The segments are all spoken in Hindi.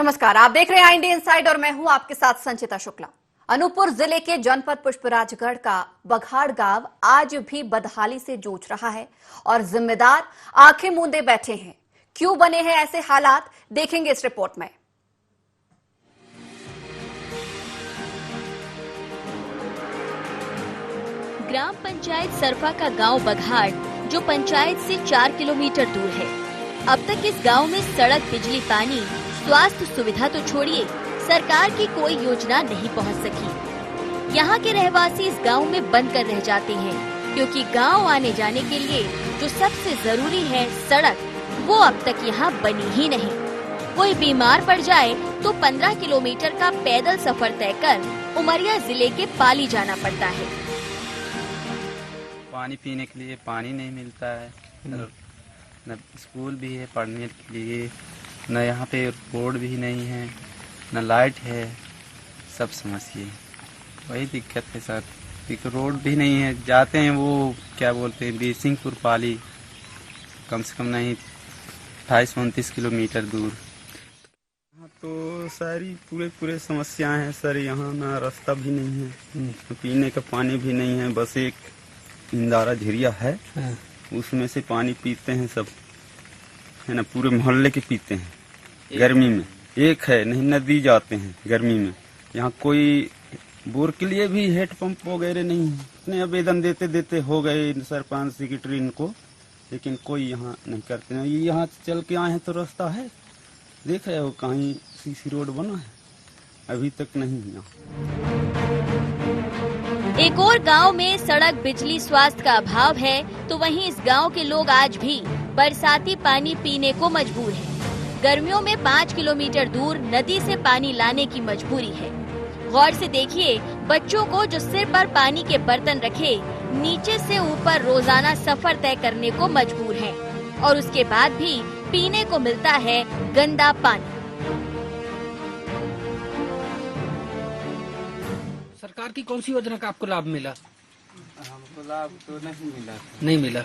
नमस्कार, आप देख रहे हैं इंडिया इनसाइड और मैं हूं आपके साथ संचिता शुक्ला। अनूपपुर जिले के जनपद पुष्पराजगढ़ का बघाड़ गांव आज भी बदहाली से जूझ रहा है और जिम्मेदार आंखें मूंदे बैठे हैं। क्यों बने हैं ऐसे हालात, देखेंगे इस रिपोर्ट में। ग्राम पंचायत सरफा का गांव बघाड़ जो पंचायत से 4 किलोमीटर दूर है। अब तक इस गांव में सड़क, बिजली, पानी, स्वास्थ्य सुविधा तो छोड़िए, सरकार की कोई योजना नहीं पहुंच सकी। यहाँ के रहवासी इस गांव में बंद कर रह जाते हैं क्योंकि गांव आने जाने के लिए जो सबसे जरूरी है सड़क, वो अब तक यहाँ बनी ही नहीं। कोई बीमार पड़ जाए तो 15 किलोमीटर का पैदल सफर तय कर उमरिया जिले के पाली जाना पड़ता है। पानी पीने के लिए पानी नहीं मिलता है, न स्कूल भी है पढ़ने के लिए, न यहाँ पे रोड भी नहीं है, न लाइट है, सब समस्या है। वही दिक्कत है सर, एक रोड भी नहीं है। जाते हैं वो क्या बोलते हैं बीसिंगपुर पाली, कम से कम नहीं 28-29 किलोमीटर दूर। तो सारी पूरे समस्याएं हैं सर। यहाँ ना रास्ता भी नहीं है, पीने का पानी भी नहीं है, बस एक इंदारा झिरिया है, उसमें से पानी पीते हैं सब, है ना, पूरे मोहल्ले के पीते हैं। गर्मी में एक है नहीं, नदी जाते हैं गर्मी में। यहाँ कोई बोर के लिए भी हेड पंप वगैरह नहीं है। इतने आवेदन देते हो गए सरपंच सेक्रेटरी इनको, लेकिन कोई यहाँ नहीं करते हैं। यहाँ चल के आए हैं तो रास्ता है, देख रहे हो कहीं सीसी रोड बना है, अभी तक नहीं यहाँ। एक और गांव में सड़क, बिजली, स्वास्थ्य का अभाव है तो वहीं इस गांव के लोग आज भी बरसाती पानी पीने को मजबूर हैं। गर्मियों में 5 किलोमीटर दूर नदी से पानी लाने की मजबूरी है। गौर से देखिए, बच्चों को जो सिर पर पानी के बर्तन रखे नीचे से ऊपर रोजाना सफर तय करने को मजबूर हैं और उसके बाद भी पीने को मिलता है गंदा पानी। सरकार की कौन सी योजना का आपको लाभ मिला? हमको लाभ तो नहीं मिला।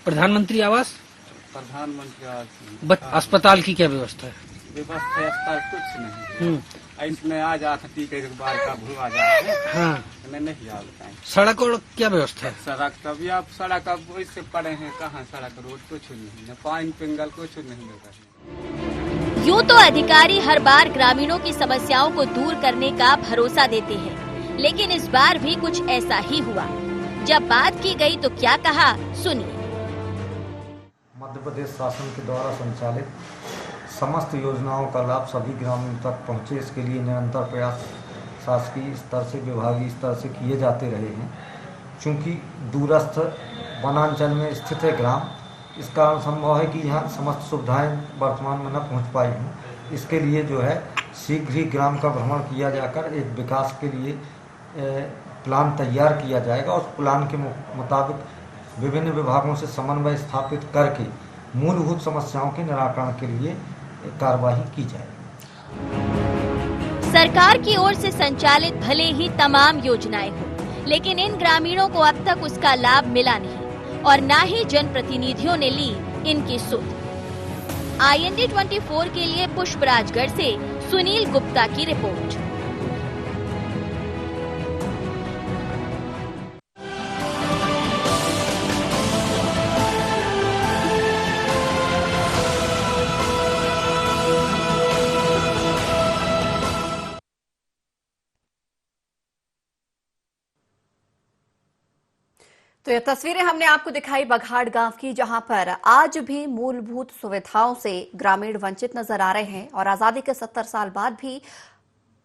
प्रधानमंत्री आवास, अस्पताल की क्या व्यवस्था है? व्यवस्था कुछ नहीं। इसमें आ जाता टीके बार का भूआ जाता है। हाँ, नहीं आता है। सड़क और क्या व्यवस्था है? सड़क तभी आप सड़क अब वैसे पड़े हैं, कहाँ सड़क, रोड कुछ नहीं, पानी पिंगल कुछ नहीं मिलता। यूँ तो अधिकारी हर बार ग्रामीणों की समस्याओं को दूर करने का भरोसा देते हैं, लेकिन इस बार भी कुछ ऐसा ही हुआ। जब बात की गई तो क्या कहा, सुनिए। मध्य प्रदेश शासन के द्वारा संचालित समस्त योजनाओं का लाभ सभी ग्रामीणों तक पहुंचे, इसके लिए निरंतर प्रयास शासकीय स्तर से, विभागीय स्तर से किए जाते रहे हैं। चूँकि दूरस्थ वनांचल में स्थित है ग्राम, इस कारण संभव है कि यहाँ समस्त सुविधाएं वर्तमान में न पहुँच पाई हों। इसके लिए जो है शीघ्र ही ग्राम का भ्रमण किया जाकर एक विकास के लिए प्लान तैयार किया जाएगा और प्लान के मुताबिक विभिन्न विभागों से समन्वय स्थापित करके मूलभूत समस्याओं के निराकरण के लिए कार्यवाही की जाएगी। सरकार की ओर से संचालित भले ही तमाम योजनाएं हों, लेकिन इन ग्रामीणों को अब तक उसका लाभ मिला नहीं और न ही जनप्रतिनिधियों ने ली इनकी सुध। IND 24 के लिए पुष्पराजगढ़ से सुनील गुप्ता की रिपोर्ट। तो ये तस्वीरें हमने आपको दिखाई बघाड़ गांव की, जहां पर आज भी मूलभूत सुविधाओं से ग्रामीण वंचित नजर आ रहे हैं और आजादी के 70 साल बाद भी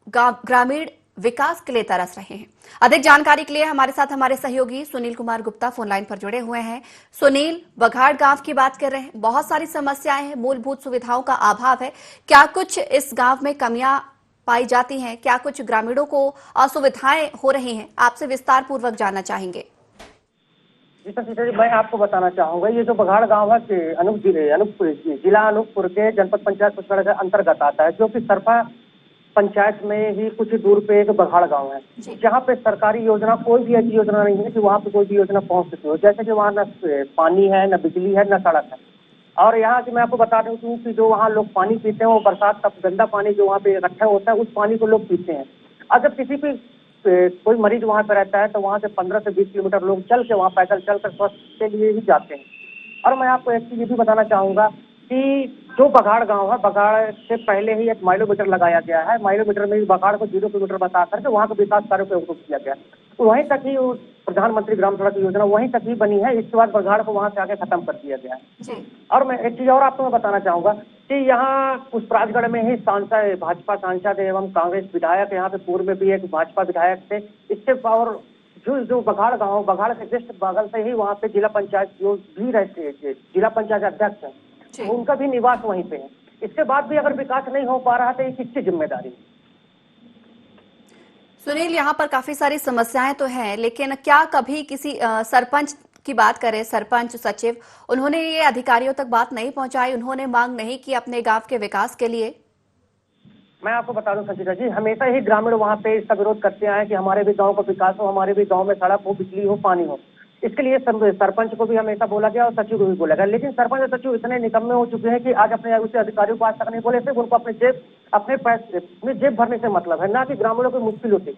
ग्रामीण विकास के लिए तरस रहे हैं। अधिक जानकारी के लिए हमारे साथ हमारे सहयोगी सुनील कुमार गुप्ता फोन लाइन पर जुड़े हुए हैं। सुनील, बघाड़ गांव की बात कर रहे हैं, बहुत सारी समस्याएं हैं, मूलभूत सुविधाओं का अभाव है, क्या कुछ इस गांव में कमियां पाई जाती हैं? क्या कुछ ग्रामीणों को असुविधाएं हो रही हैं? आपसे विस्तार पूर्वक जानना चाहेंगे। जी सर, मैं आपको बताना चाहूंगा, ये जो बघाड़ गांव है अनूपपुर जिला अनूपपुर के जनपद पंचायत पुष्पराजगढ़ के अंतर्गत आता है, जो कि सरफा पंचायत में ही कुछ दूर पे एक बघाड़ गांव है, जहाँ पे सरकारी योजना कोई भी ऐसी योजना नहीं है कि वहाँ पे कोई भी योजना पहुँच सके हो। जैसे कि वहाँ न पानी है, न बिजली है, न सड़क है। और यहाँ की मैं आपको बता दूं कि जो वहाँ लोग पानी पीते हैं वो बरसात का गंदा पानी जो वहाँ पे इकट्ठा होता है उस पानी को लोग पीते हैं। अगर किसी भी कोई मरीज वहाँ पे रहता है तो वहाँ से 15 से 20 किलोमीटर लोग चल के वहाँ पैदल चलकर स्वास्थ्य के लिए ही जाते हैं। और मैं आपको एक चीज ये भी बताना चाहूंगा कि जो बघाड़ गांव है, बघाड़ से पहले ही एक माइलोमीटर लगाया गया है। माइलोमीटर में बघाड़ को 0 किलोमीटर बता करके वहाँ के विकास कार्यों पर रोक किया गया। तो वहीं तक ही प्रधानमंत्री ग्राम सड़क योजना वहीं तक ही बनी है। इसके बाद बघाड़ को वहाँ से आगे खत्म कर दिया गया है। और मैं एक चीज और आपको मैं बताना चाहूंगा कि यहाँ पुष्पराजगढ़ में ही सांसद, भाजपा सांसद एवं कांग्रेस विधायक, यहाँ पे पूर्व में भी एक भाजपा विधायक थे। इसके और जो बघाड़ गांव, बघाड़ के जस्ट बगल से ही वहाँ पे जिला पंचायत जो भी रहते हैं, जिला पंचायत अध्यक्ष है, उनका भी निवास वहीं पे है। इसके बाद भी अगर विकास नहीं हो पा रहा तो ये किसकी जिम्मेदारी है? सुनील, यहाँ पर काफी सारी समस्याएं तो हैं, लेकिन क्या कभी किसी सरपंच की बात करें, सरपंच, सचिव, उन्होंने ये अधिकारियों तक बात नहीं पहुंचाई, उन्होंने मांग नहीं की अपने गांव के विकास के लिए? मैं आपको बता दूं संचिता जी, हमेशा ही ग्रामीण वहाँ पे इसका विरोध करते आए कि हमारे भी गांव का विकास हो, हमारे भी गांव में सड़क हो, बिजली हो, पानी हो। इसके लिए सरपंच को भी हमेशा बोला गया और सचिव को भी बोला गया, लेकिन सरपंच और सचिव इतने निकम्मे हो चुके हैं कि आज अपने उसे अधिकारियों को आज तक नहीं बोले। सिर्फ उनको अपने पैसे अपने जेब भरने से मतलब है, ना कि ग्रामीणों की मुश्किल होती।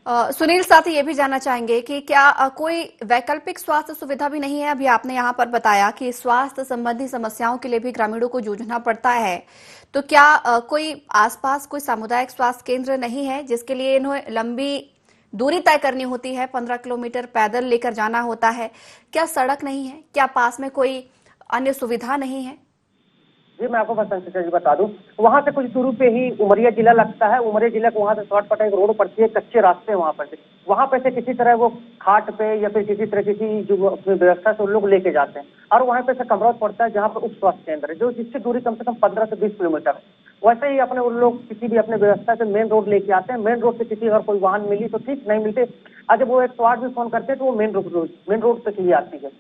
सुनील, साथ ही ये भी जानना चाहेंगे कि क्या कोई वैकल्पिक स्वास्थ्य सुविधा भी नहीं है? अभी आपने यहाँ पर बताया कि स्वास्थ्य संबंधी समस्याओं के लिए भी ग्रामीणों को जूझना पड़ता है, तो क्या कोई आसपास कोई सामुदायिक स्वास्थ्य केंद्र नहीं है जिसके लिए इन्हें लंबी दूरी तय करनी होती है, 15 किलोमीटर पैदल लेकर जाना होता है? क्या सड़क नहीं है? क्या पास में कोई अन्य सुविधा नहीं है? जी मैं आपको बस संचिता जी बता दूं, वहां से कुछ दूरी पे ही उमरिया जिला लगता है। उमरिया जिला को वहां से शॉर्टकट एक रोड पड़ती है, कच्चे रास्ते हैं वहां पर से। वहां पे से किसी तरह वो खाट पे या फिर किसी तरह की जो अपनी व्यवस्था से लोग लेके जाते हैं और वहां पे से कमरौत पड़ता है जहाँ पर उप स्वास्थ्य केंद्र है, जो जिसकी दूरी कम से कम 15 से 20 किलोमीटर है। वैसे ही अपने उन लोग किसी भी अपने व्यवस्था से मेन रोड लेके आते हैं। मेन रोड से किसी अगर कोई वाहन मिली तो ठीक, नहीं मिलते आज वो 108 भी फोन करते हैं तो वो मेन रोड तक ही आती है,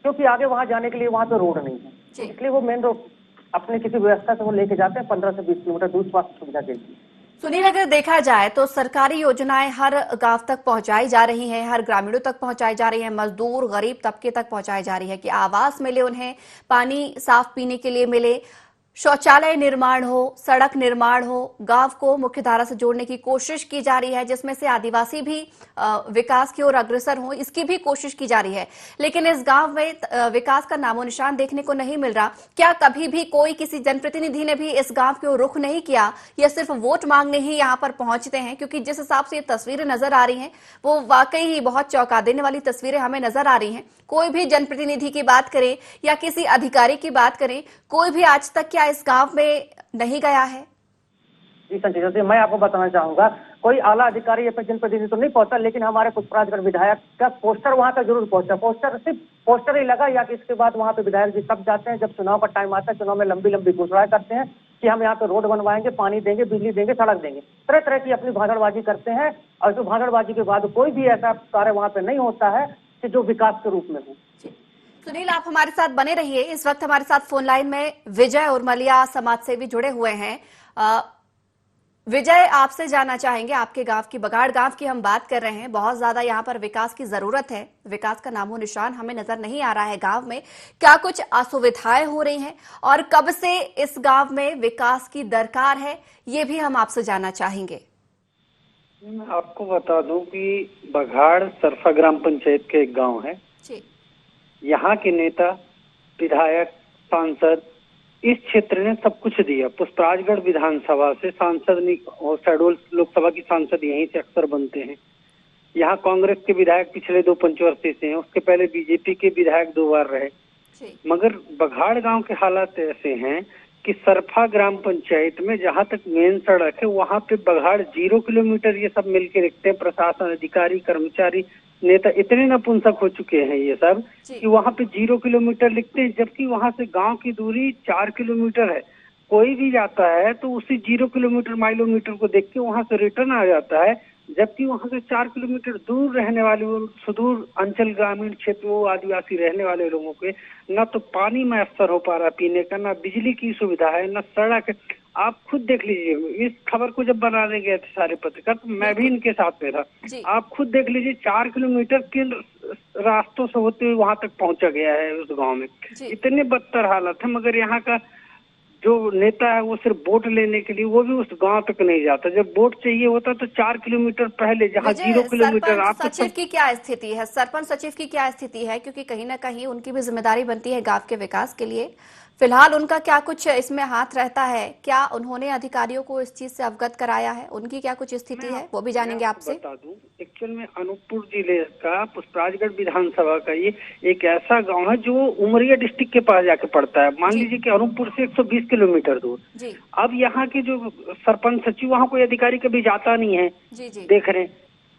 क्योंकि आगे वहां जाने के लिए वहां पे रोड नहीं है। इसलिए वो मेन रोड अपने किसी व्यवस्था से वो लेके जाते हैं 15 से 20 किलोमीटर दूर स्वास्थ्य सुविधा के लिए। सुनील, अगर देखा जाए तो सरकारी योजनाएं हर गांव तक पहुंचाई जा रही हैं, हर ग्रामीणों तक पहुंचाई जा रही हैं, मजदूर गरीब तबके तक पहुंचाई जा रही है कि आवास मिले उन्हें, पानी साफ पीने के लिए मिले, शौचालय निर्माण हो, सड़क निर्माण हो, गांव को मुख्य धारा से जोड़ने की कोशिश की जा रही है, जिसमें से आदिवासी भी विकास की ओर अग्रसर हो, इसकी भी कोशिश की जा रही है। लेकिन इस गांव में विकास का नामो निशान देखने को नहीं मिल रहा। क्या कभी भी कोई किसी जनप्रतिनिधि ने भी इस गांव की ओर रुख नहीं किया, या सिर्फ वोट मांगने ही यहाँ पर पहुंचते हैं? क्योंकि जिस हिसाब से ये तस्वीरें नजर आ रही हैं वो वाकई ही बहुत चौंका देने वाली तस्वीरें हमें नजर आ रही हैं। कोई भी जनप्रतिनिधि की बात करें या किसी अधिकारी की बात करें, कोई भी आज तक क्या इस गांव में नहीं गया है? जी संचिता जी, मैं आपको बताना चाहूंगा, कोई आला अधिकारी या जनप्रतिनिधि तो नहीं पहुंचा, लेकिन हमारे पुष्पराजगढ़ विधायक का पोस्टर वहां तक जरूर पहुंचा। पोस्टर सिर्फ पोस्टर ही लगा, या कि इसके बाद वहां पे विधायक जी तब जाते हैं जब चुनाव का टाइम आता है। चुनाव में लंबी लंबी घोषणाएं करते हैं कि हम यहाँ पे रोड बनवाएंगे, पानी देंगे, बिजली देंगे, सड़क देंगे, तरह तरह की अपनी भाषणबाजी करते हैं। और जो भाषणबाजी के बाद कोई भी ऐसा कार्य वहां पे नहीं होता है कि जो विकास के रूप में हो। सुनील, आप हमारे साथ बने रहिए। इस वक्त हमारे साथ फोन लाइन में विजय उर्मलिया समाज सेवी जुड़े हुए हैं। विजय, आपसे जानना चाहेंगे, आपके गांव की, बघाड़ गांव की हम बात कर रहे हैं। बहुत ज्यादा यहाँ पर विकास की जरूरत है, विकास का नामो निशान हमें नजर नहीं आ रहा है गांव में। क्या कुछ असुविधाएं हो रही हैं और कब से इस गांव में विकास की दरकार है, ये भी हम आपसे जानना चाहेंगे। मैं आपको बता दूं कि बघाड़ सरफा ग्राम पंचायत के एक गांव है। यहाँ के नेता, विधायक, सांसद इस क्षेत्र ने सब कुछ दिया। पुष्पराजगढ़ विधानसभा से सांसद और शहडोल लोकसभा की सांसद यहीं से अक्सर बनते हैं। यहाँ कांग्रेस के विधायक पिछले 2 पंचवर्षीय से हैं, उसके पहले बीजेपी के विधायक 2 बार रहे। मगर बघाड़ गांव के हालात ऐसे हैं कि सरफा ग्राम पंचायत में जहाँ तक मेन सड़क है वहाँ पे बघाड़ 0 किलोमीटर ये सब मिलके रखते हैं। प्रशासन, अधिकारी, कर्मचारी, नेता इतने नपुंसक हो चुके हैं ये सब कि वहाँ पे 0 किलोमीटर लिखते हैं, जबकि वहाँ से गांव की दूरी 4 किलोमीटर है। कोई भी जाता है तो उसी 0 किलोमीटर माइलोमीटर को देख के वहाँ से रिटर्न आ जाता है, जबकि वहाँ से 4 किलोमीटर दूर रहने वाले वो सुदूर अंचल ग्रामीण क्षेत्र वो आदिवासी रहने वाले लोगों के न तो पानी मैसर हो पा रहा पीने का, न बिजली की सुविधा है, न सड़क है। आप खुद देख लीजिए, इस खबर को जब बनाने गए थे सारे पत्रकार तो मैं भी इनके साथ में था। आप खुद देख लीजिए 4 किलोमीटर किन रास्तों से होते हुए वहां तक पहुंचा गया है उस गांव में। इतने बदतर हालत है, मगर यहाँ का जो नेता है वो सिर्फ वोट लेने के लिए वो भी उस गांव तक नहीं जाता। जब वोट चाहिए होता तो 4 किलोमीटर पहले, जहाँ 0 किलोमीटर आपको सचिव की क्या स्थिति है, सरपंच सचिव की क्या स्थिति है, क्योंकि कहीं ना कहीं उनकी भी जिम्मेदारी बनती है गांव के विकास के लिए। फिलहाल उनका क्या कुछ इसमें हाथ रहता है? क्या उन्होंने अधिकारियों को इस चीज से अवगत कराया है? उनकी क्या कुछ स्थिति है, वो भी जानेंगे आपसे। बता दूं, एक्चुअल में अनूपपुर जिले का पुष्पराजगढ़ विधानसभा का ये एक ऐसा गांव है जो उमरिया डिस्ट्रिक्ट के पास जाके पड़ता है। मान लीजिए कि अनूपपुर से 120 किलोमीटर दूर। अब यहाँ के जो सरपंच सचिव, वहाँ कोई अधिकारी कभी जाता नहीं है, देख रहे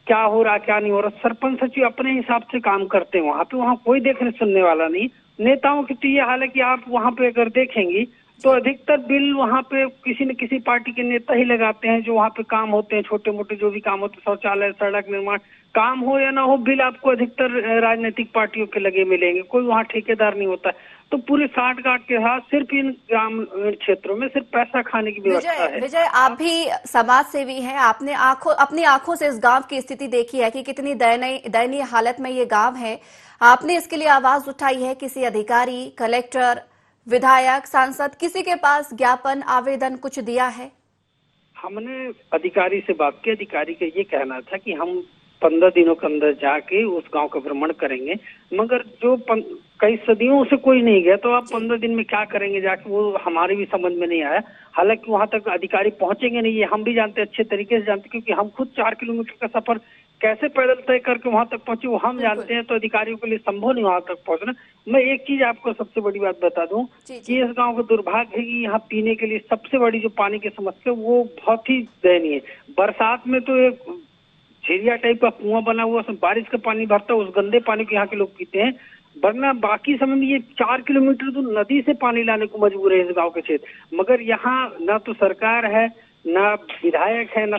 क्या हो रहा क्या नहीं हो रहा। सरपंच सचिव अपने हिसाब से काम करते हैं वहाँ पे, वहाँ कोई देखने सुनने वाला नहीं। नेताओं की तो ये हाल है कि आप वहाँ पे अगर देखेंगी तो अधिकतर बिल वहाँ पे किसी न किसी पार्टी के नेता ही लगाते हैं। जो वहाँ पे काम होते हैं, छोटे मोटे जो भी काम होते हैं, शौचालय, सड़क निर्माण, काम हो या ना हो, बिल आपको अधिकतर राजनीतिक पार्टियों के लगे मिलेंगे। कोई वहाँ ठेकेदार नहीं होता। तो पूरे साठ गांठ के साथ सिर्फ इन ग्राम क्षेत्रों में सिर्फ पैसा खाने की व्यवस्था है। विजय, आप भी समाज सेवी हैं, आपने अपनी आंखों से इस गांव की स्थिति देखी है कि कितनी दयनीय हालत में ये गांव है। आपने इसके लिए आवाज उठाई है, किसी अधिकारी, कलेक्टर, विधायक, सांसद, किसी के पास ज्ञापन, आवेदन कुछ दिया है? हमने अधिकारी से बात की। अधिकारी का ये कहना था कि हम 15 दिनों के अंदर जाके उस गांव का भ्रमण करेंगे, मगर जो कई सदियों से कोई नहीं गया तो आप 15 दिन में क्या करेंगे जाके, वो हमारी भी समझ में नहीं आया। हालांकि वहां तक अधिकारी पहुंचेंगे नहीं, ये हम भी जानते, अच्छे तरीके से जानते, क्योंकि हम खुद 4 किलोमीटर का सफर कैसे पैदल तय करके वहां तक पहुंचे वो हम जानते हैं। तो अधिकारियों के लिए संभव नहीं वहां तक पहुंचना। मैं एक चीज आपको सबसे बड़ी बात बता दूं कि इस गांव का दुर्भाग्य है कि यहाँ पीने के लिए सबसे बड़ी जो पानी की समस्या वो बहुत ही दयनीय है। बरसात में तो एक झीरिया टाइप का कुआं बना हुआ, उसमें बारिश का पानी भरता है, उस गंदे पानी को यहाँ के लोग पीते हैं। वरना बाकी समय में ये 4 किलोमीटर तो नदी से पानी लाने को मजबूर है इस गांव के क्षेत्र। मगर यहाँ ना तो सरकार है, ना विधायक है, ना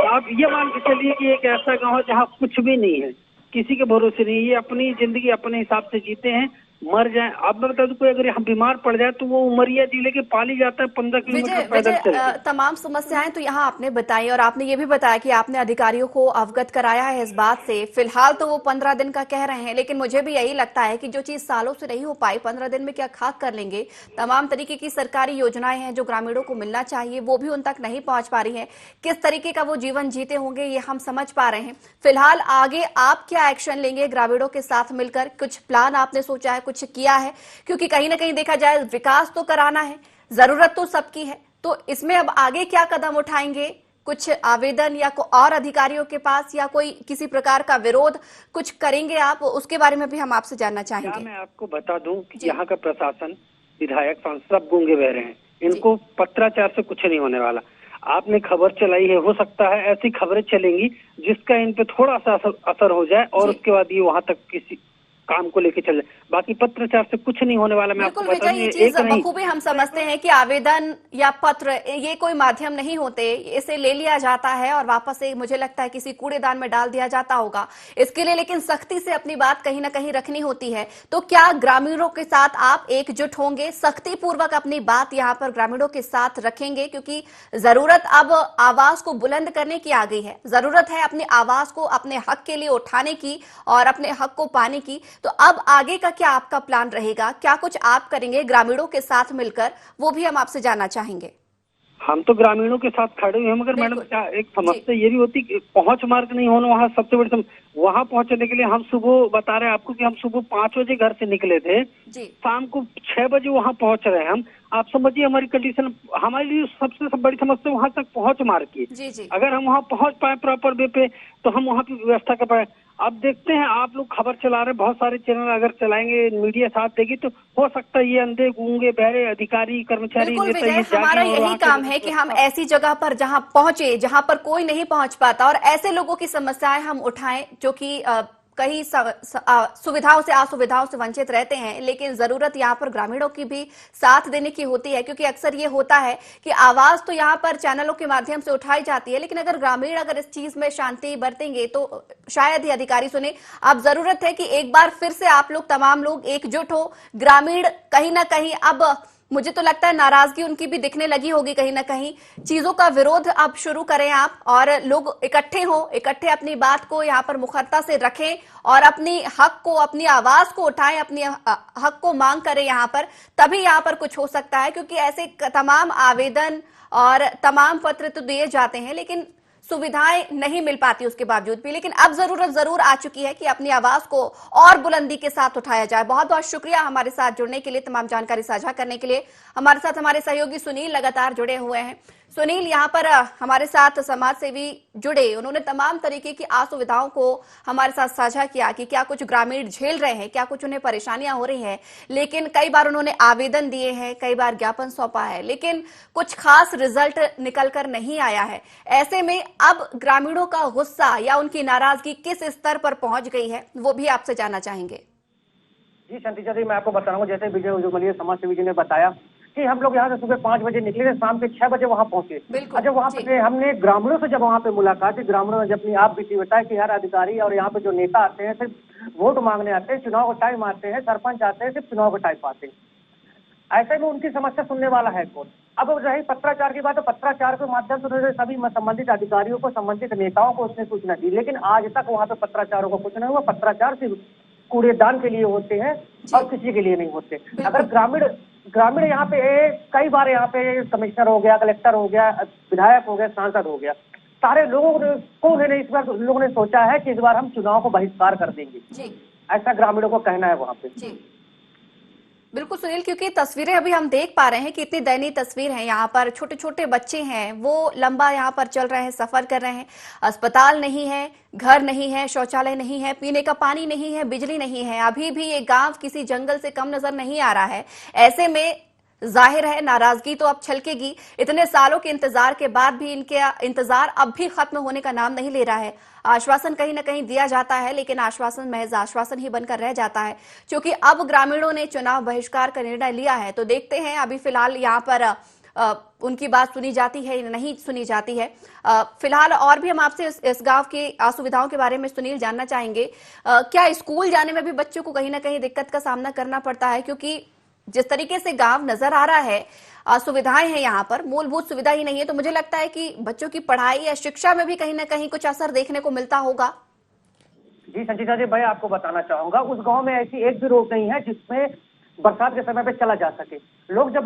आप ये मान के चलिए कि एक ऐसा गांव है जहाँ कुछ भी नहीं है, किसी के भरोसे नहीं। ये अपनी जिंदगी अपने हिसाब से जीते हैं, मर जाए। अब मैं बता दूं, कोई अगर यहाँ बीमार पड़ जाए तो वो उमरिया जिले के पाली जाता है 15 किलोमीटर पैदल चल। तमाम समस्याएं तो यहाँ आपने बताई, और आपने ये भी बताया कि आपने अधिकारियों को अवगत कराया है इस बात से। फिलहाल तो वो 15 दिन का कह रहे हैं, लेकिन मुझे भी यही लगता है कि जो चीज सालों से नहीं हो पाई, 15 दिन में क्या खाक कर लेंगे। तमाम तरीके की सरकारी योजनाएं हैं जो ग्रामीणों को मिलना चाहिए, वो भी उन तक नहीं पहुंच पा रही है। किस तरीके का वो जीवन जीते होंगे ये हम समझ पा रहे हैं। फिलहाल आगे आप क्या एक्शन लेंगे ग्रामीणों के साथ मिलकर? कुछ प्लान आपने सोचा है, कुछ किया है? क्योंकि कहीं ना कहीं देखा जाए विकास तो कराना है, जरूरत तो सबकी है, तो इसमें अब आगे क्या कदम उठाएंगे? कुछ आवेदन या और अधिकारियों के पास, या कोई किसी प्रकार का विरोध कुछ करेंगे आप? उसके बारे में भी हम आपसे जानना चाहेंगे। मैं आपको बता दूं कि यहाँ का प्रशासन, विधायक, सांसद सब गूंगे बहरे हैं। इनको पत्राचार से कुछ नहीं होने वाला। आपने खबर चलाई है, हो सकता है ऐसी खबरें चलेंगी जिसका इन पे थोड़ा सा असर हो जाए और उसके बाद ये वहां तक किसी काम को लेके चल जाए। बाकी पत्रचार से कुछ नहीं होने वाला। मैं आपको बता दूं, ये चीज बखूबी हम समझते हैं कि आवेदन या पत्र ये कोई माध्यम नहीं होते, इसे ले लिया जाता है और वापस से मुझे लगता है किसी कूड़ेदान में डाल दिया जाता होगा। इसके लिए लेकिन सख्ती से अपनी बात कहीं ना कहीं रखनी होती है। तो क्या ग्रामीणों के साथ आप एकजुट होंगे, सख्ती पूर्वक अपनी बात यहाँ पर ग्रामीणों के साथ रखेंगे? क्योंकि जरूरत अब आवाज को बुलंद करने की आ गई है, जरूरत है अपनी आवाज को अपने हक के लिए उठाने की और अपने हक को पाने की। तो अब आगे का क्या आपका प्लान रहेगा? क्या कुछ आप करेंगे ग्रामीणों के साथ मिलकर, वो भी हम आपसे जानना चाहेंगे। हम तो ग्रामीणों के साथ खड़े हुए हैं, मगर मैडम क्या एक समस्या ये भी होती कि पहुंच मार्ग नहीं होना वहाँ सबसे बड़ी वहाँ पहुंचने के लिए हम सुबह बता रहे हैं आपको कि हम सुबह 5 बजे घर से निकले थे, शाम को 6 बजे वहाँ पहुंच रहे हैं हम। आप समझिए हमारी कंडीशन, हमारे लिए सबसे बड़ी समस्या वहाँ तक पहुंच मार्ग की। अगर हम वहाँ पहुंच पाए प्रॉपर वे पे तो हम वहाँ की व्यवस्था कर पाए। अब देखते हैं, आप लोग खबर चला रहे, बहुत सारे चैनल अगर चलाएंगे, मीडिया साथ देगी तो हो सकता है ये अंधे गूंगे बहरे अधिकारी कर्मचारी हमारा यही काम है कि हम ऐसी जगह पर जहां पहुंचे, जहां पर कोई नहीं पहुंच पाता, और ऐसे लोगों की समस्याएं हम उठाएं जो कि कई सुविधाओं से असुविधाओं से वंचित रहते हैं। लेकिन जरूरत यहाँ पर ग्रामीणों की भी साथ देने की होती है, क्योंकि अक्सर ये होता है कि आवाज तो यहाँ पर चैनलों के माध्यम से उठाई जाती है, लेकिन अगर ग्रामीण अगर इस चीज में शांति बरतेंगे तो शायद ही अधिकारी सुने। अब जरूरत है कि एक बार फिर से आप लोग, तमाम लोग एकजुट हो। ग्रामीण कहीं ना कहीं अब मुझे तो लगता है नाराजगी उनकी भी दिखने लगी होगी कहीं ना कहीं। चीजों का विरोध अब शुरू करें आप, और लोग इकट्ठे हों, इकट्ठे अपनी बात को यहाँ पर मुखरता से रखें और अपनी हक को, अपनी आवाज को उठाएं, अपनी हक को मांग करें यहाँ पर, तभी यहाँ पर कुछ हो सकता है। क्योंकि ऐसे तमाम आवेदन और तमाम पत्र तो दिए जाते हैं लेकिन सुविधाएं नहीं मिल पाती उसके बावजूद भी। लेकिन अब जरूरत जरूर आ चुकी है कि अपनी आवाज को और बुलंदी के साथ उठाया जाए। बहुत बहुत शुक्रिया हमारे साथ जुड़ने के लिए, तमाम जानकारी साझा करने के लिए। हमारे साथ हमारे सहयोगी सुनील लगातार जुड़े हुए हैं। सुनील, यहाँ पर हमारे साथ समाज सेवी जुड़े, उन्होंने तमाम तरीके की असुविधाओं को हमारे साथ साझा किया कि क्या कुछ ग्रामीण झेल रहे हैं, क्या कुछ उन्हें परेशानियां हो रही हैं। लेकिन कई बार उन्होंने आवेदन दिए हैं, कई बार ज्ञापन सौंपा है, लेकिन कुछ खास रिजल्ट निकल कर नहीं आया है। ऐसे में अब ग्रामीणों का गुस्सा या उनकी नाराजगी किस स्तर पर पहुंच गई है, वो भी आपसे जानना चाहेंगे। जी संतीजा जी, मैं आपको बताऊंगा, जैसे विजय उजुमलिया समाज सेवी जी ने बताया कि हम लोग यहाँ से सुबह 5 बजे निकले थे, शाम के 6 बजे वहाँ पहुंचे। और जब वहाँ पे हमने ग्रामीणों से जब वहाँ पे मुलाकात की, ग्रामीणों ने जब अपनी आप बीती बताया कि हर अधिकारी और यहाँ पे जो नेता आते हैं सिर्फ वोट मांगने आते हैं, चुनाव का टाइम आते हैं, सरपंच आते हैं, सिर्फ चुनाव का टाइम आते हैं। ऐसे में उनकी समस्या सुनने वाला है कौन? अब रही पत्राचार की बात, तो पत्राचार के माध्यम से उन्होंने सभी संबंधित अधिकारियों को, संबंधित नेताओं को उसने सूचना दी, लेकिन आज तक वहाँ पे पत्राचारों को कुछ नहीं हुआ। पत्राचार सिर्फ कूड़ेदान के लिए होते हैं और किसी के लिए नहीं होते। अगर ग्रामीण यहाँ पे कई बार यहाँ पे कमिश्नर हो गया, कलेक्टर हो गया, विधायक हो गया, सांसद हो गया, सारे लोगों को उन्होंने इस बार लोगों ने सोचा है कि इस बार हम चुनाव को बहिष्कार कर देंगे। ऐसा ग्रामीणों को कहना है वहाँ पे। बिल्कुल सुनील, क्योंकि तस्वीरें अभी हम देख पा रहे हैं कि इतनी दयनीय तस्वीर है। यहाँ पर छोटे छोटे बच्चे हैं, वो लंबा यहाँ पर चल रहे हैं, सफर कर रहे हैं, अस्पताल नहीं है, घर नहीं है, शौचालय नहीं है, पीने का पानी नहीं है, बिजली नहीं है। अभी भी ये गांव किसी जंगल से कम नजर नहीं आ रहा है। ऐसे में जाहिर है नाराजगी तो अब छलकेगी। इतने सालों के इंतजार के बाद भी इनके इंतजार अब भी खत्म होने का नाम नहीं ले रहा है। आश्वासन कहीं ना कहीं दिया जाता है, लेकिन आश्वासन महज आश्वासन ही बनकर रह जाता है। क्योंकि अब ग्रामीणों ने चुनाव बहिष्कार का निर्णय लिया है, तो देखते हैं अभी फिलहाल यहाँ पर उनकी बात सुनी जाती है या नहीं सुनी जाती है। फिलहाल और भी हम आपसे इस गांव की असुविधाओं के बारे में सुनील जानना चाहेंगे। क्या स्कूल जाने में भी बच्चों को कहीं ना कहीं दिक्कत का सामना करना पड़ता है? क्योंकि जिस तरीके से गांव नजर आ रहा है, सुविधाएं हैं यहाँ पर, मूलभूत सुविधा ही नहीं है, तो मुझे लगता है कि बच्चों की पढ़ाई या शिक्षा में भी कहीं ना कहीं कुछ असर देखने को मिलता होगा। जी संजीता जी, मैं आपको बताना चाहूंगा, उस गांव में ऐसी एक भी रोड नहीं है जिसमें बरसात के समय पे चला जा सके। लोग जब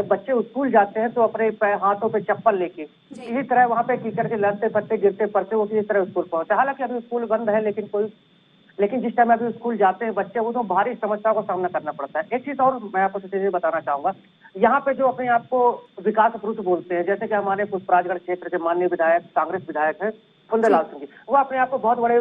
बच्चे स्कूल जाते हैं तो अपने हाथों पे चप्पल लेके इसी तरह वहाँ पे कीचड़ के लड़ते पड़ते, गिरते पड़ते, उसी तरह स्कूल पहुंचे। हालांकि अभी स्कूल बंद है, लेकिन जिस टाइम अभी स्कूल जाते हैं बच्चे, वो तो भारी समस्याओं का सामना करना पड़ता है। एक चीज और मैं आपको चीजें बताना चाहूंगा, यहाँ पे जो अपने आप को विकास पुरुष बोलते हैं, जैसे कि हमारे पुष्पराजगढ़ क्षेत्र के माननीय विधायक, कांग्रेस विधायक है फुंदेलाल सिंह जी, वो अपने आप को बहुत बड़े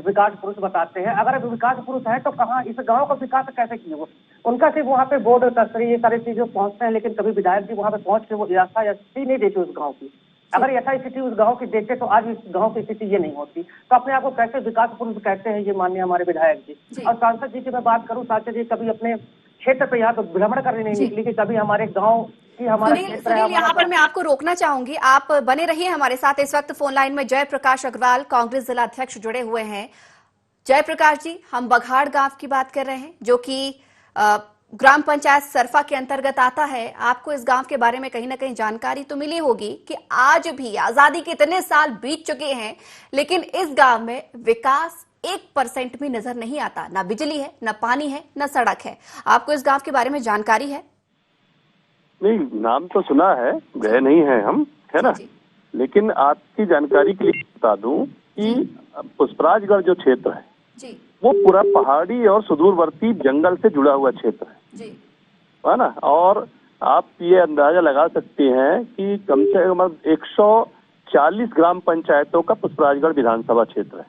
विकास पुरुष बताते हैं। अगर विकास पुरुष है तो कहाँ इस गाँव का विकास कैसे किए वो? उनका सिर्फ वहाँ पे बोर्ड तस्करी ये सारी चीजें पहुंचते हैं, लेकिन कभी विधायक जी वहाँ पे पहुंच के वो यथास्थिति नहीं देते उस गाँव की। अगर ऐसा स्थिति उस गांव की देखते तो आज इस गांव की स्थिति ये नहीं होती। तो अपने आप को कैसे विकास पुरुष कहते हैं ये माननीय हमारे विधायक जी। और सांसद जी की मैं बात करूं, सांसद जी कभी अपने क्षेत्र पे यहाँ तो भ्रमण करने नहीं निकली कि कभी हमारे गांव की हमारा क्षेत्र है। यहाँ पर मैं आपको रोकना चाहूंगी, आप बने रहिए हमारे साथ। इस वक्त फोन लाइन में जयप्रकाश अग्रवाल, कांग्रेस जिला अध्यक्ष जुड़े हुए हैं। जयप्रकाश जी, हम बघाड़ गांव की बात कर रहे हैं जो कि ग्राम पंचायत सरफा के अंतर्गत आता है। आपको इस गांव के बारे में कहीं ना कहीं जानकारी तो मिली होगी कि आज भी आजादी के इतने साल बीत चुके हैं, लेकिन इस गांव में विकास 1% भी नजर नहीं आता। ना बिजली है, ना पानी है, ना सड़क है। आपको इस गांव के बारे में जानकारी है? नहीं, नाम तो सुना है, गए नहीं है हम, है ना। लेकिन आपकी जानकारी के लिए बता दूं कि पुष्पराजगढ़ जो क्षेत्र है जी, वो पूरा पहाड़ी और सुदूरवर्ती जंगल से जुड़ा हुआ क्षेत्र है, है ना। और आप ये अंदाजा लगा सकते हैं कि कम से कम 140 ग्राम पंचायतों का पुष्पराजगढ़ विधानसभा क्षेत्र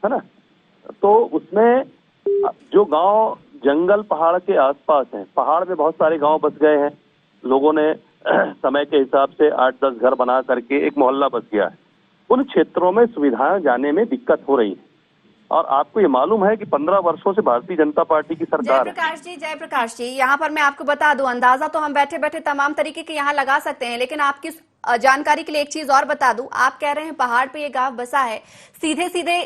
है ना। तो उसमें जो गांव जंगल पहाड़ के आसपास हैं, पहाड़ में बहुत सारे गांव बस गए हैं, लोगों ने समय के हिसाब से 8-10 घर बना करके एक मोहल्ला बस गया है। उन क्षेत्रों में सुविधाएं जाने में दिक्कत हो रही है। और आपको ये मालूम है कि 15 वर्षों से भारतीय जनता पार्टी की सरकार है। जयप्रकाश जी, यहाँ पर मैं आपको बता दूं, अंदाजा तो हम बैठे बैठे तमाम तरीके के यहाँ लगा सकते हैं, लेकिन आपकी जानकारी के लिए एक चीज और बता दूं। आप कह रहे हैं पहाड़ पे ये गांव बसा है, सीधे सीधे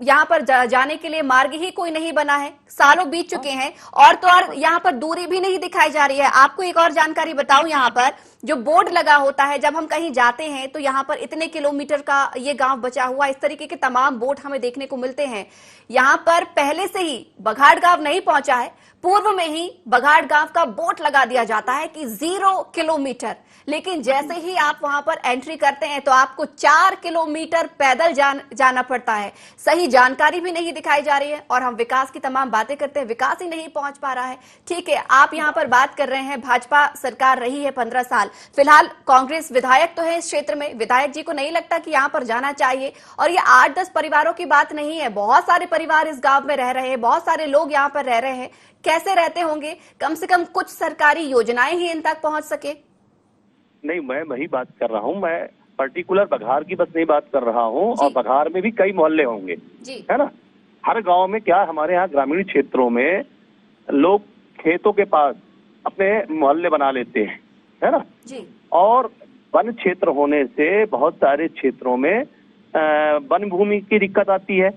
यहाँ पर जाने के लिए मार्ग ही कोई नहीं बना है, सालों बीत चुके हैं और तो और यहाँ पर दूरी भी नहीं दिखाई जा रही है। आपको एक और जानकारी बताऊं, यहाँ पर जो बोर्ड लगा होता है जब हम कहीं जाते हैं तो यहाँ पर इतने किलोमीटर का ये गांव बचा हुआ, इस तरीके के तमाम बोर्ड हमें देखने को मिलते हैं। यहाँ पर पहले से ही बघाड़ गांव नहीं पहुंचा है, पूर्व में ही बघाड़ गांव का बोर्ड लगा दिया जाता है कि 0 किलोमीटर, लेकिन जैसे ही आप वहां पर एंट्री करते हैं तो आपको 4 किलोमीटर पैदल जाना पड़ता है। सही जानकारी भी नहीं दिखाई जा रही है और हम विकास की तमाम बातें करते हैं, विकास ही नहीं पहुंच पा रहा है। ठीक है, आप यहां पर बात कर रहे हैं भाजपा सरकार रही है 15 साल, फिलहाल कांग्रेस विधायक तो है इस क्षेत्र में, विधायक जी को नहीं लगता कि यहां पर जाना चाहिए? और ये 8-10 परिवारों की बात नहीं है, बहुत सारे परिवार इस गांव में रह रहे हैं, बहुत सारे लोग यहाँ पर रह रहे हैं। कैसे रहते होंगे? कम से कम कुछ सरकारी योजनाएं ही इन तक पहुंच सके। नहीं, मैं वही बात कर रहा हूँ, मैं पर्टिकुलर बघार की बस नहीं बात कर रहा हूँ। और बघार में भी कई मोहल्ले होंगे, है ना। हर गांव में क्या, हमारे यहाँ ग्रामीण क्षेत्रों में लोग खेतों के पास अपने मोहल्ले बना लेते हैं, है ना जी। और वन क्षेत्र होने से बहुत सारे क्षेत्रों में वन भूमि की दिक्कत आती है,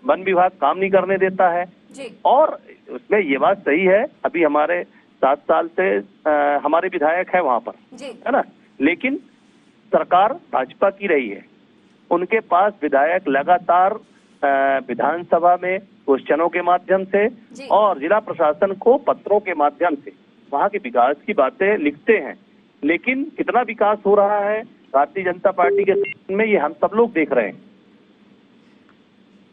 वन विभाग काम नहीं करने देता है जी। और उसमें ये बात सही है, अभी हमारे 7 साल से हमारे विधायक है वहां पर जी, है ना, लेकिन सरकार भाजपा की रही है, उनके पास विधायक लगातार विधानसभा में क्वेश्चनों के माध्यम से और जिला प्रशासन को पत्रों के माध्यम से वहां के विकास की बातें लिखते हैं, लेकिन कितना विकास हो रहा है भारतीय जनता पार्टी के शासन में, ये हम सब लोग देख रहे हैं।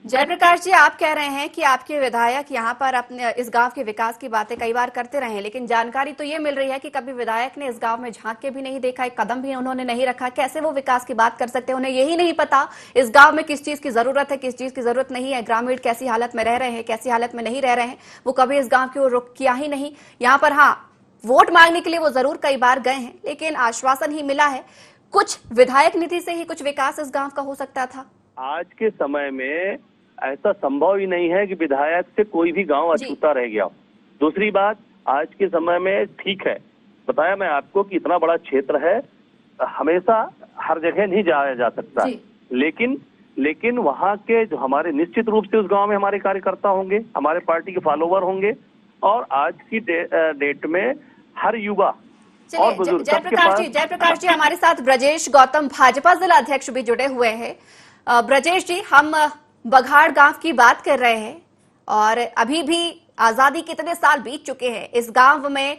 जयप्रकाश जी, आप कह रहे हैं कि आपके विधायक यहाँ पर अपने इस गांव के विकास की बातें कई बार करते रहे, लेकिन जानकारी तो ये मिल रही है कि कभी विधायक ने इस गांव में झांक के भी नहीं देखा, एक कदम भी उन्होंने नहीं रखा। कैसे वो विकास की बात कर सकते हैं? उन्हें यही नहीं पता इस गांव में किस चीज की जरूरत है, किस चीज की जरूरत नहीं है, ग्रामीण कैसी हालत में रह रहे हैं, कैसी हालत में नहीं रह रहे हैं, वो कभी इस गाँव की ओर रुख किया ही नहीं। यहाँ पर हाँ, वोट मांगने के लिए वो जरूर कई बार गए हैं, लेकिन आश्वासन ही मिला है। कुछ विधायक निधि से ही कुछ विकास इस गांव का हो सकता था। आज के समय में ऐसा संभव ही नहीं है कि विधायक से कोई भी गांव अछूता रह गया। दूसरी बात, आज के समय में ठीक है, बताया मैं आपको कि इतना बड़ा क्षेत्र है, हमेशा हर जगह नहीं जाया जा सकता, लेकिन वहाँ के जो हमारे निश्चित रूप से उस गांव में हमारे कार्यकर्ता होंगे, हमारे पार्टी के फॉलोवर होंगे, और आज की डेट में हर युवा और बुजुर्ग। जयप्रकाश जी हमारे साथ ब्रजेश गौतम भाजपा जिला अध्यक्ष भी जुड़े हुए हैं। ब्रजेश जी, हम बघाड़ गांव की बात कर रहे हैं और अभी भी आजादी कितने साल बीत चुके हैं, इस गांव में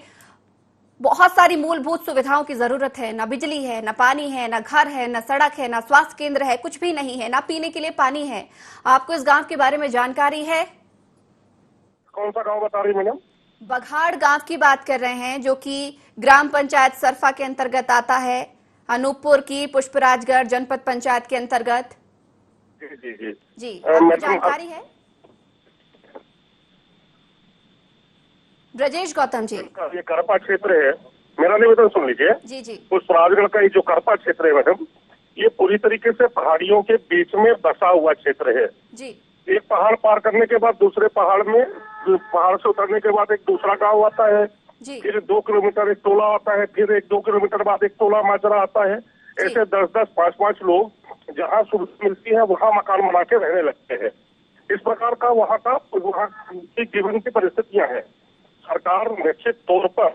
बहुत सारी मूलभूत सुविधाओं की जरूरत है, न बिजली है, न पानी है, न घर है, न सड़क है, न स्वास्थ्य केंद्र है, कुछ भी नहीं है, न पीने के लिए पानी है। आपको इस गांव के बारे में जानकारी है? कौन सा गांव बता रही मैडम? बघाड़ गांव की बात कर रहे हैं, जो कि ग्राम पंचायत सरफा के अंतर्गत आता है, अनूपपुर की पुष्पराजगढ़ जनपद पंचायत के अंतर्गत। जी, आपको जानकारी है? ब्रजेश गौतम जी, ये करपा क्षेत्र है, मेरा निवेदन सुन लीजिए जी। पुष्पराजगढ़ का ये जो करपा क्षेत्र है मैडम, ये पूरी तरीके से पहाड़ियों के बीच में बसा हुआ क्षेत्र है जी। एक पहाड़ पार करने के बाद दूसरे पहाड़ में, पहाड़ से उतरने के बाद एक दूसरा गांव आता है, फिर 2 किलोमीटर एक टोला आता है, फिर 1-2 किलोमीटर बाद एक टोला माजरा आता है। ऐसे 10-10, 5-5 लोग जहाँ सुविधा मिलती है वहाँ मकान बना के रहने लगते हैं। इस प्रकार का वहाँ की जीवन की परिस्थितियां हैं। सरकार निश्चित तौर पर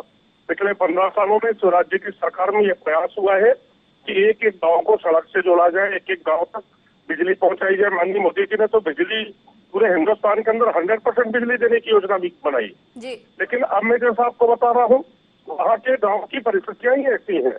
पिछले 15 सालों में जो राज्य की सरकार में यह प्रयास हुआ है कि एक एक गांव को सड़क से जोड़ा जाए, एक एक गांव तक बिजली पहुंचाई जाए। माननीय मोदी जी ने तो बिजली पूरे हिंदुस्तान के अंदर 100% बिजली देने की योजना भी बनाई जी। लेकिन अब मैं जैसा आपको बता रहा हूँ, वहाँ के गाँव की परिस्थितियां ही ऐसी है।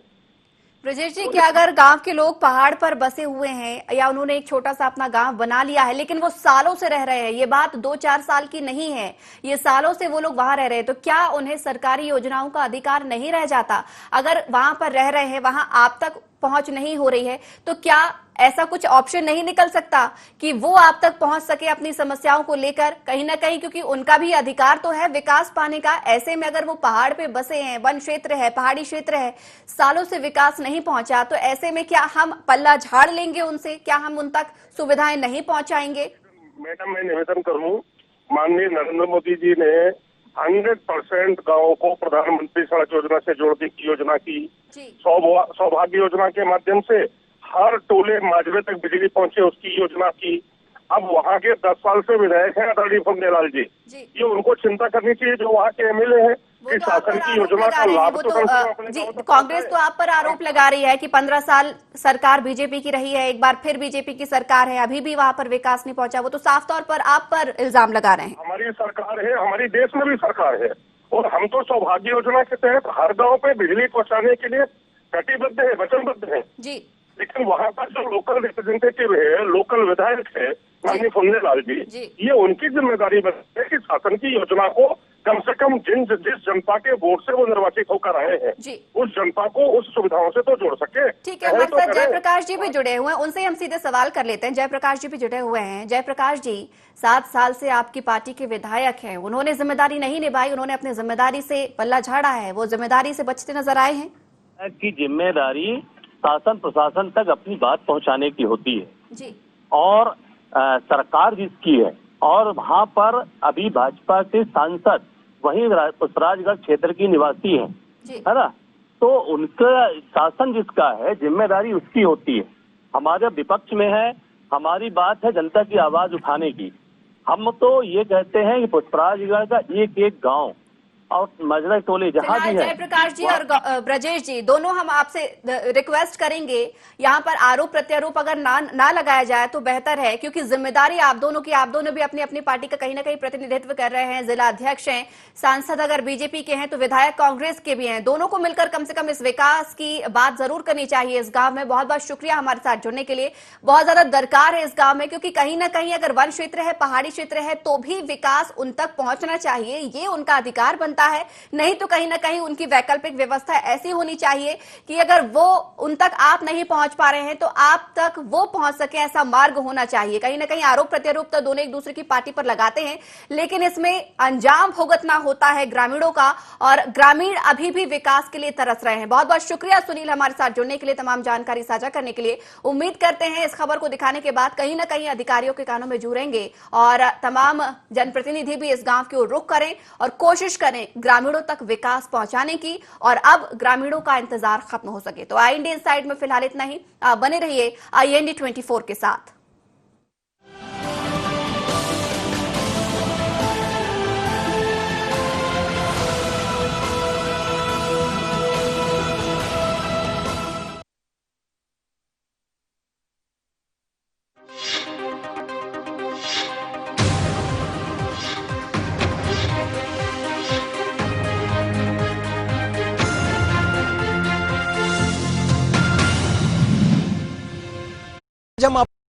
ब्रजेश जी, क्या अगर गांव के लोग पहाड़ पर बसे हुए हैं या उन्होंने एक छोटा सा अपना गांव बना लिया है, लेकिन वो सालों से रह रहे हैं, ये बात 2-4 साल की नहीं है, ये सालों से वो लोग वहां रह रहे हैं, तो क्या उन्हें सरकारी योजनाओं का अधिकार नहीं रह जाता? अगर वहां पर रह रहे हैं, वहां आप तक पहुंच नहीं हो रही है, तो क्या ऐसा कुछ ऑप्शन नहीं निकल सकता कि वो आप तक पहुंच सके अपनी समस्याओं को लेकर कहीं ना कहीं, क्योंकि उनका भी अधिकार तो है विकास पाने का। ऐसे में अगर वो पहाड़ पे बसे हैं, वन क्षेत्र है, पहाड़ी क्षेत्र है, सालों से विकास नहीं पहुंचा, तो ऐसे में क्या हम पल्ला झाड़ लेंगे उनसे? क्या हम उन तक सुविधाएं नहीं पहुंचाएंगे? मैडम, मैं निवेदन करूं, माननीय नरेंद्र मोदी जी ने 100% गाँव को प्रधानमंत्री सड़क योजना से जोड़ने की योजना की, सौभाग्य योजना के माध्यम से हर टोले माजरे तक बिजली पहुंचे उसकी योजना की, अब वहाँ के 10 साल से विधायक हैं आदरणीय पुण्यलाल जी, ये उनको चिंता करनी चाहिए जो वहाँ के एमएलए हैं कि शासन की योजना का लाभ तो कम से कम अपने गांव तक कांग्रेस तो आप पर आरोप लगा रही है कि 15 साल सरकार बीजेपी की रही है, एक बार फिर बीजेपी की सरकार है, अभी भी वहाँ पर विकास नहीं पहुंचा। वो तो साफ तौर पर आप पर इल्जाम लगा रहे हैं। हमारी सरकार है, हमारी देश में भी सरकार है, और हम तो सौभाग्य योजना के तहत हर गांव पे बिजली पहुंचाने के लिए कटिबद्ध है, वचनबद्ध है जी। लेकिन वहाँ पर जो लोकल रिप्रेजेंटेटिव है, लोकल विधायक है माननीय पुण्यलाल जी, ये उनकी जिम्मेदारी बनती है कि शासन की योजना को कम से कम जिस जनता के वोट से वो निर्वाचित होकर आए हैं उस जनता को उस सुविधाओं से तो जोड़ सके। ठीक है, हमारे साथ जयप्रकाश जी भी जुड़े हुए हैं, उनसे हम सीधे सवाल कर लेते हैं। जयप्रकाश जी भी जुड़े हुए हैं। जयप्रकाश जी, 7 साल से आपकी पार्टी के विधायक हैं, उन्होंने जिम्मेदारी नहीं निभाई, उन्होंने अपनी जिम्मेदारी से पल्ला झाड़ा है, वो जिम्मेदारी से बचते नजर आए हैं। की जिम्मेदारी शासन प्रशासन तक अपनी बात पहुंचाने की होती है जी। और सरकार जिसकी है, और वहाँ पर अभी भाजपा के सांसद वही पुष्पराजगढ़ क्षेत्र की निवासी है ना, तो उनका शासन जिसका है जिम्मेदारी उसकी होती है। हमारे विपक्ष में है, हमारी बात है जनता की आवाज उठाने की। हम तो ये कहते हैं कि पुष्पराजगढ़ का एक एक गांव और मजरा टोले जहाँ भी है। जयप्रकाश जी और ब्रजेश जी, दोनों हम आपसे रिक्वेस्ट करेंगे, यहाँ पर आरोप प्रत्यारोप अगर ना लगाया जाए तो बेहतर है, क्योंकि जिम्मेदारी आप दोनों की, आप दोनों भी अपनी अपनी पार्टी का कहीं ना कहीं प्रतिनिधित्व कर रहे हैं, जिला अध्यक्ष हैं, सांसद अगर बीजेपी के हैं तो विधायक कांग्रेस के भी हैं। दोनों को मिलकर कम से कम इस विकास की बात जरूर करनी चाहिए इस गाँव में। बहुत बहुत शुक्रिया हमारे साथ जुड़ने के लिए। बहुत ज्यादा दरकार है इस गाँव में, क्योंकि कहीं ना कहीं अगर वन क्षेत्र है, पहाड़ी क्षेत्र है, तो भी विकास उन तक पहुंचना चाहिए, ये उनका अधिकार बनता है। नहीं तो कहीं ना कहीं उनकी वैकल्पिक व्यवस्था ऐसी होनी चाहिए कि अगर वो उन तक आप नहीं पहुंच पा रहे हैं तो आप तक वो पहुंच सके, ऐसा मार्ग होना चाहिए। कहीं ना कहीं आरोप प्रत्यारोप तो दोनों एक दूसरे की पार्टी पर लगाते हैं, लेकिन इसमें अंजाम भुगतना होता है ग्रामीणों का, और ग्रामीण अभी भी विकास के लिए तरस रहे हैं। बहुत बहुत शुक्रिया सुनील हमारे साथ जुड़ने के लिए, तमाम जानकारी साझा करने के लिए। उम्मीद करते हैं इस खबर को दिखाने के बाद कहीं ना कहीं अधिकारियों के कानों में जुड़ेंगे और तमाम जनप्रतिनिधि भी इस गांव की ओर रुख करें और कोशिश करें ग्रामीणों तक विकास पहुंचाने की, और अब ग्रामीणों का इंतजार खत्म हो सके। तो आई इंडिया इनसाइड में फिलहाल इतना ही। आप बने रहिए IND 24 के साथ। जब